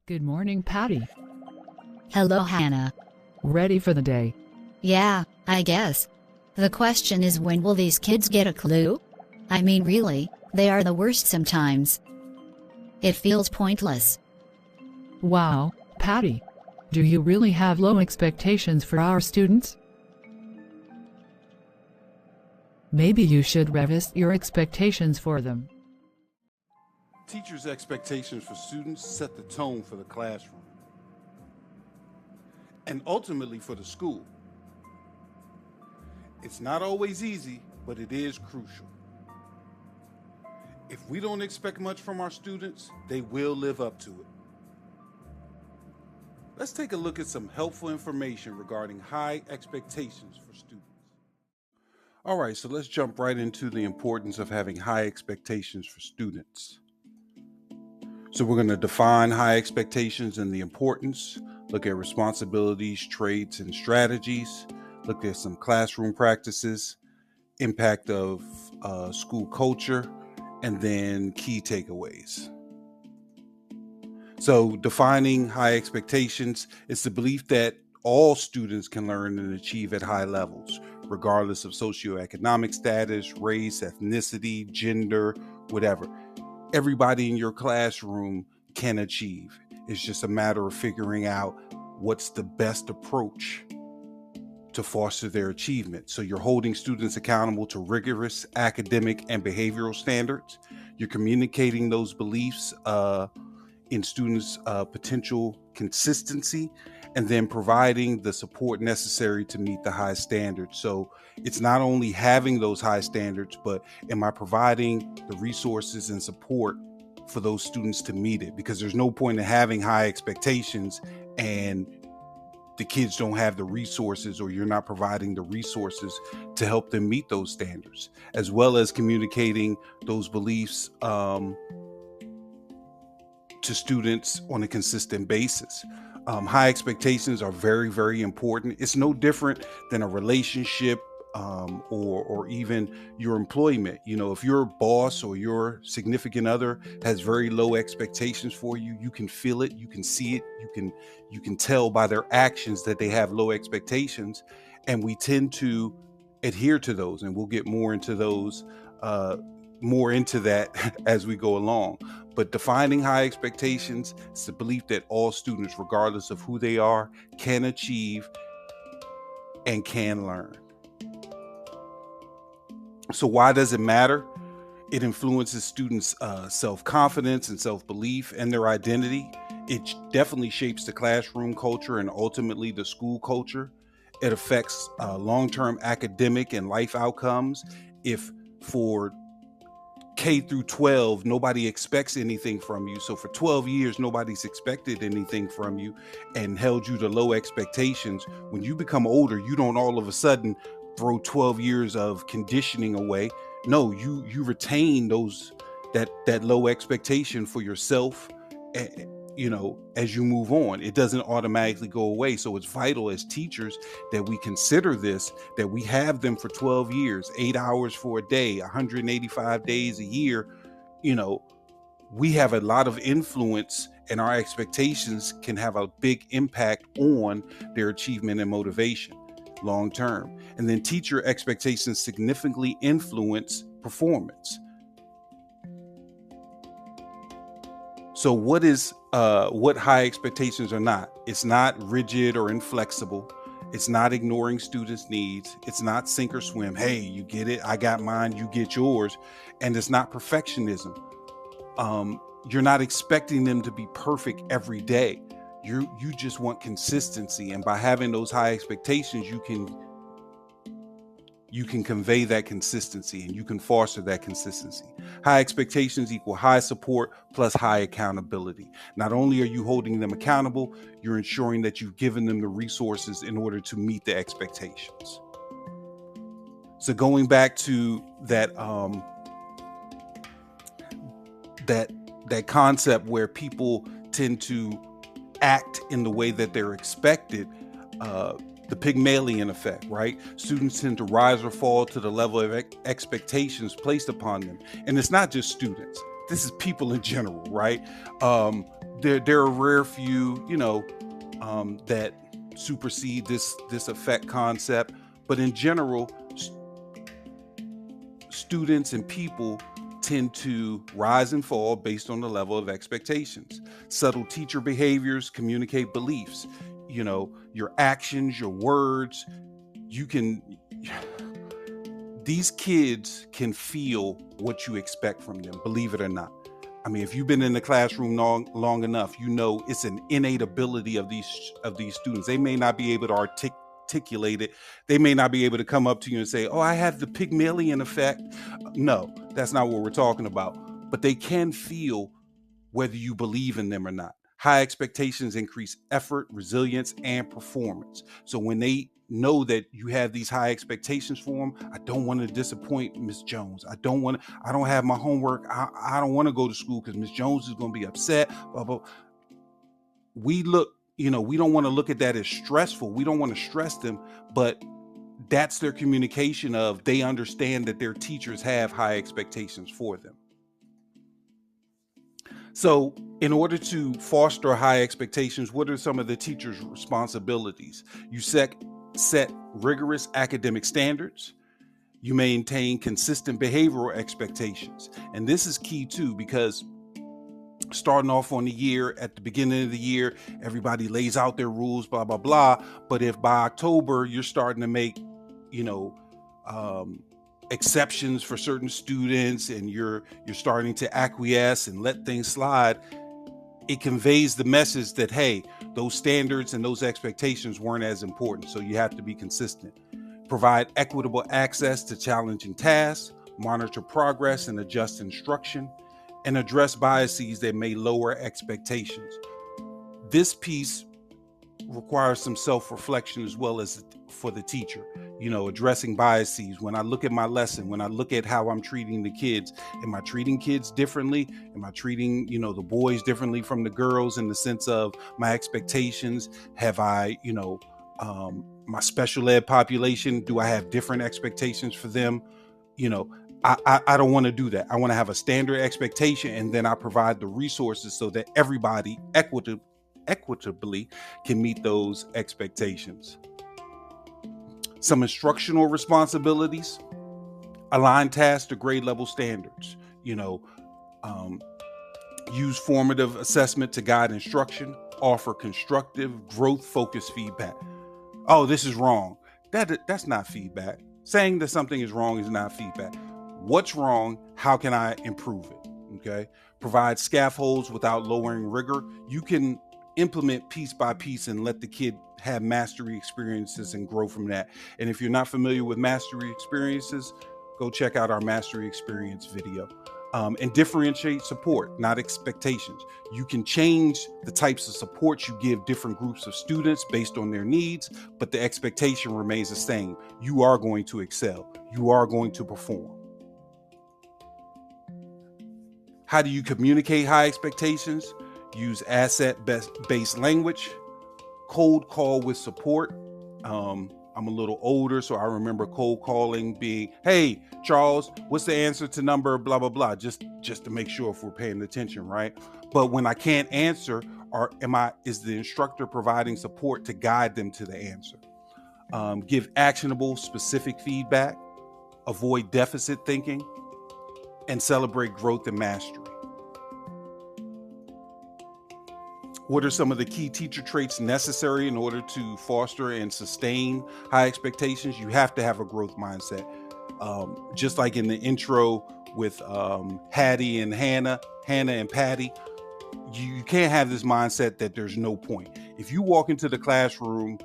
Good morning, Patty. Hello, Hannah. Ready for the day? Yeah, I guess. The question is, when will these kids get a clue? I mean, really, they are the worst sometimes. It feels pointless. Wow, Patty. Do you really have low expectations for our students? Maybe you should revisit your expectations for them. Teachers' expectations for students set the tone for the classroom and ultimately for the school. It's not always easy, but it is crucial. If we don't expect much from our students, they will live up to it. Let's take a look at some helpful information regarding high expectations for students. All right, so let's jump right into the importance of having high expectations for students. So we're going to define high expectations and the importance, look at responsibilities, traits, and strategies, look at some classroom practices, impact of school culture, and then key takeaways. So defining high expectations is the belief that all students can learn and achieve at high levels, regardless of socioeconomic status, race, ethnicity, gender, whatever. Everybody in your classroom can achieve. It's just a matter of figuring out what's the best approach to foster their achievement. So you're holding students accountable to rigorous academic and behavioral standards. You're communicating those beliefs in students' potential consistency, and then providing the support necessary to meet the high standards. So it's not only having those high standards, but am I providing the resources and support for those students to meet it? Because there's no point in having high expectations and the kids don't have the resources, or you're not providing the resources to help them meet those standards, as well as communicating those beliefs to students on a consistent basis. High expectations are very, very important. It's no different than a relationship or even your employment. You know, if your boss or your significant other has very low expectations for you, you can feel it, you can see it, you can tell by their actions that they have low expectations, and we tend to adhere to those, and we'll get more into those more into that as we go along. But defining high expectations is the belief that all students, regardless of who they are, can achieve and can learn. So why does it matter? It influences students' self-confidence and self-belief and their identity. It definitely shapes the classroom culture and ultimately the school culture. It affects long-term academic and life outcomes. If for K through 12, nobody expects anything from you. So for 12 years, nobody's expected anything from you and held you to low expectations. When you become older, you don't all of a sudden throw 12 years of conditioning away. No, you retain that low expectation for yourself, as you move on. It doesn't automatically go away. So it's vital as teachers that we consider this, that we have them for 12 years, 8 hours for a day, 185 days a year. We have a lot of influence, and our expectations can have a big impact on their achievement and motivation long term. And then teacher expectations significantly influence performance. So what high expectations are not? It's not rigid or inflexible. It's not ignoring students' needs. It's not sink or swim. Hey, you get it, I got mine, you get yours. And it's not perfectionism. You're not expecting them to be perfect every day. You just want consistency. And by having those high expectations, you can convey that consistency, and you can foster that consistency. High expectations equal high support plus high accountability. Not only are you holding them accountable, you're ensuring that you've given them the resources in order to meet the expectations. So going back to that concept where people tend to act in the way that they're expected, the Pygmalion effect, right? Students tend to rise or fall to the level of expectations placed upon them. And it's not just students. This is people in general, right? there are rare few, that supersede this effect concept. But in general, students and people tend to rise and fall based on the level of expectations. Subtle teacher behaviors communicate beliefs. Your actions, your words, these kids can feel what you expect from them, believe it or not. I mean, if you've been in the classroom long enough, it's an innate ability of these students. They may not be able to articulate it. They may not be able to come up to you and say, "Oh, I have the Pygmalion effect." No, that's not what we're talking about. But they can feel whether you believe in them or not. High expectations increase effort, resilience, and performance. So when they know that you have these high expectations for them, I don't want to disappoint Miss Jones. I don't have my homework. I don't want to go to school because Miss Jones is going to be upset. Blah, blah. We don't want to look at that as stressful. We don't want to stress them, but that's their communication of they understand that their teachers have high expectations for them. So in order to foster high expectations, what are some of the teacher's responsibilities? You set rigorous academic standards. You maintain consistent behavioral expectations. And this is key too, because starting off on the year, at the beginning of the year, everybody lays out their rules, blah, blah, blah. But if by October you're starting to make, exceptions for certain students and you're starting to acquiesce and let things slide, it conveys the message that, hey, those standards and those expectations weren't as important. So you have to be consistent. Provide equitable access to challenging tasks, monitor progress and adjust instruction, and address biases that may lower expectations. This piece requires some self-reflection as well as for the teacher, addressing biases. When I look at my lesson, when I look at how I'm treating the kids, am I treating kids differently? Am I treating, the boys differently from the girls in the sense of my expectations? Have I, my special ed population, do I have different expectations for them? I don't want to do that. I want to have a standard expectation, and then I provide the resources so that everybody equitably can meet those expectations. Some instructional responsibilities: align tasks to grade level standards. Use formative assessment to guide instruction. Offer constructive, growth-focused feedback. Oh, this is wrong. That's not feedback. Saying that something is wrong is not feedback. What's wrong? How can I improve it? Okay. Provide scaffolds without lowering rigor. You can implement piece by piece and let the kid have mastery experiences and grow from that. And if you're not familiar with mastery experiences, go check out our mastery experience video. And differentiate support, not expectations. You can change the types of support you give different groups of students based on their needs, but the expectation remains the same. You are going to excel. You are going to perform. How do you communicate high expectations? Use asset-based language. Cold call with support. I'm a little older, so I remember cold calling being, "Hey, Charles, what's the answer to number blah, blah, blah?" Just to make sure if we're paying attention, right? But when I can't answer, is the instructor providing support to guide them to the answer? Give actionable, specific feedback. Avoid deficit thinking. And celebrate growth and mastery. What are some of the key teacher traits necessary in order to foster and sustain high expectations? You have to have a growth mindset. Just like in the intro with Hattie and Hannah and Patty, you can't have this mindset that there's no point. If you walk into the classroom,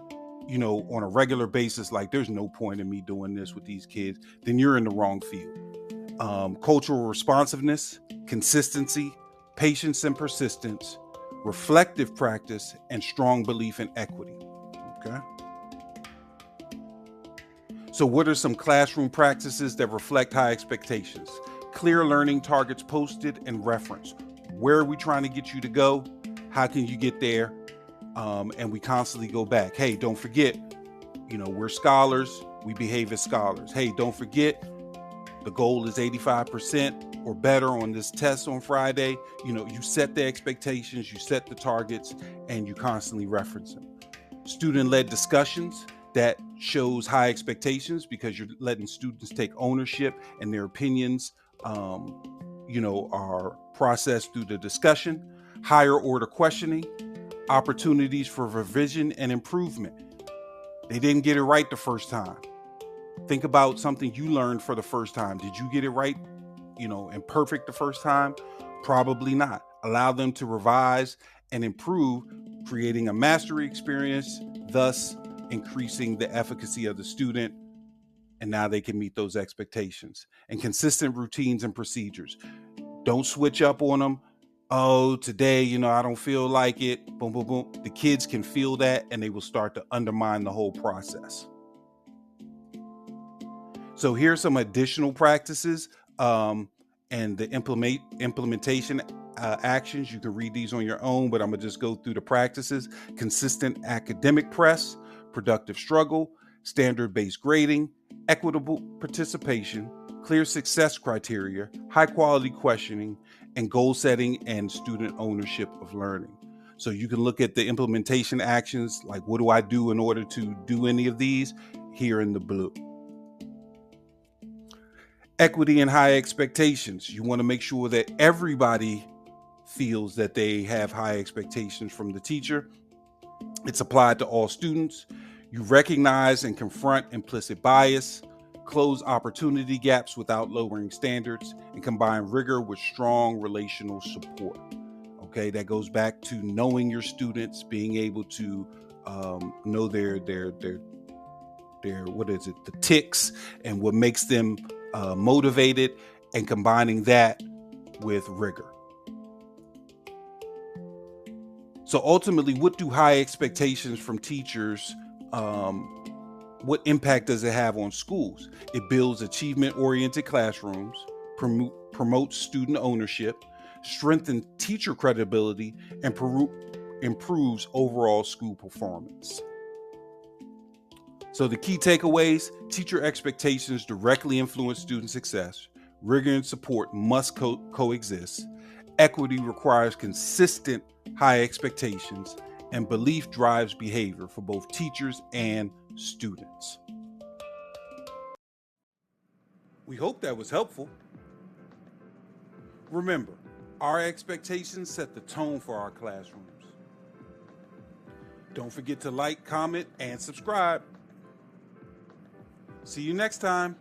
on a regular basis, like there's no point in me doing this with these kids, then you're in the wrong field. Cultural responsiveness, consistency, patience and persistence, reflective practice, and strong belief in equity. Okay. So what are some classroom practices that reflect high expectations? Clear learning targets posted and referenced. Where are we trying to get you to go? How can you get there? And we constantly go back. Hey, don't forget, we're scholars. We behave as scholars. Hey, don't forget, the goal is 85%. or better on this test on Friday. You set the expectations, you set the targets, and you constantly reference them. Student-led discussions, that shows high expectations because you're letting students take ownership and their opinions are processed through the discussion. Higher order questioning, opportunities for revision and improvement. They didn't get it right the first time. Think about something you learned for the first time. Did you get it right, and perfect the first time? Probably not. Allow them to revise and improve, creating a mastery experience, thus increasing the efficacy of the student, and now they can meet those expectations. And consistent routines and procedures. Don't switch up on them. Oh, today, I don't feel like it. Boom, boom, boom. The kids can feel that, and they will start to undermine the whole process. So here's some additional practices and the implementation actions. You can read these on your own, but I'm going to just go through the practices. Consistent academic press, productive struggle, standard-based grading, equitable participation, clear success criteria, high-quality questioning, and goal setting and student ownership of learning. So you can look at the implementation actions, like what do I do in order to do any of these, here in the blue. Equity and high expectations. You want to make sure that everybody feels that they have high expectations from the teacher. It's applied to all students. You recognize and confront implicit bias, close opportunity gaps without lowering standards, and combine rigor with strong relational support. Okay, that goes back to knowing your students, being able to know their the ticks and what makes them motivated, and combining that with rigor. So ultimately, what do high expectations from teachers, what impact does it have on schools? It builds achievement-oriented classrooms, promotes student ownership, strengthens teacher credibility, and improves overall school performance. So the key takeaways: teacher expectations directly influence student success. Rigor and support must coexist. Equity requires consistent high expectations, and belief drives behavior for both teachers and students. We hope that was helpful. Remember, our expectations set the tone for our classrooms. Don't forget to like, comment, and subscribe. See you next time.